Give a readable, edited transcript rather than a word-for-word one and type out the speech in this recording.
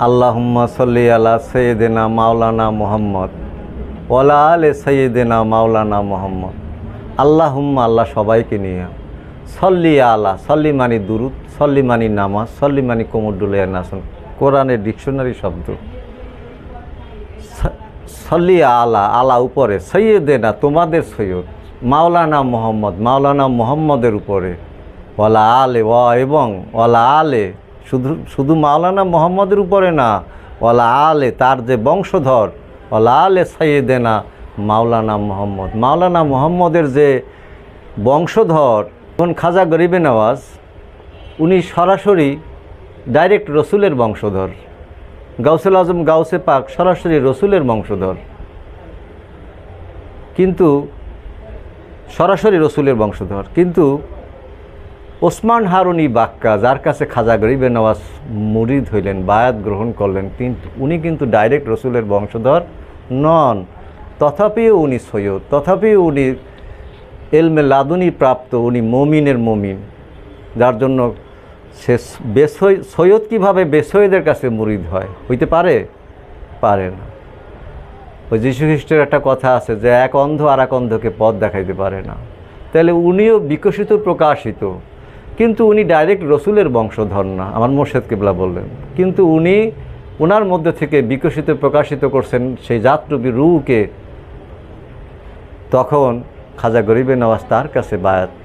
আল্লাহুম্মা সাল্লি আলা সাইয়্যিদিনা মাওলানা মুহাম্মদ ওয়ালা আলি সাইয়্যিদিনা মাওলানা মুহাম্মদ। আল্লাহুম্মা, আল্লাহ সবাইকে নিয়ে, সল্লি আলা, সল্লি মানি দুরুদ, সল্লি মানি নামাজ, সল্লি মানি কোমর ডুলিয়ে নাচুন, কোরআনের ডিকশনারি শব্দ। সল্লি আলা, আলা উপরে, সাইয়্যিদিনা তোমাদের সৈয়দ, মাওলানা মুহাম্মদ, মাওলানা মুহাম্মদের উপরে, ওয়ালা আলে, এবং ওয়ালা আলে, শুধু মাওলানা মুহাম্মদের উপরে না, ওয়ালা আলে তার যে বংশধর, ওয়ালা আলে সাইয়্যিদিনা মাওলানা মুহাম্মদ, মাওলানা মুহাম্মদের যে বংশধর। এখন খাজা গরিবে নওয়াজ উনি সরাসরি ডাইরেক্ট রসুলের বংশধর। গাউসুল আজম গাউসে পাক সরাসরি রসুলের বংশধর, কিন্তু সরাসরি রসুলের বংশধর। কিন্তু ওসমান হারুনি বাক্কা, যার কাছে খাজা গরিবে নওয়াজ মুরিদ হইলেন, বায়াত গ্রহণ করলেন, কিন্তু উনি কিন্তু ডাইরেক্ট রসুলের বংশধর নন। তথাপিও উনি সৈয়দ, তথাপিও উনি এলমে লাদুনি প্রাপ্ত, উনি মমিনের মমিন, যার জন্য সে সৈয়দ কীভাবে বেসৈয়দের কাছে মুরিদ হয়, হইতে পারে? পারে না। ওই যীশু খ্রিস্টের একটা কথা আছে যে এক অন্ধ আর এক অন্ধকে পথ দেখাইতে পারে না। তাহলে উনিও বিকশিত প্রকাশিত, কিন্তু উনি ডাইরেক্ট রসুলের বংশধর না, আমার মোর্শেদ কিবলা বললেন। কিন্তু উনি ওনার মধ্যে থেকে বিকশিত প্রকাশিত করছেন সেই জাতরূপী রূহকে। তখন খাজা গরিবে নওয়াজ তার কাছে বায়াত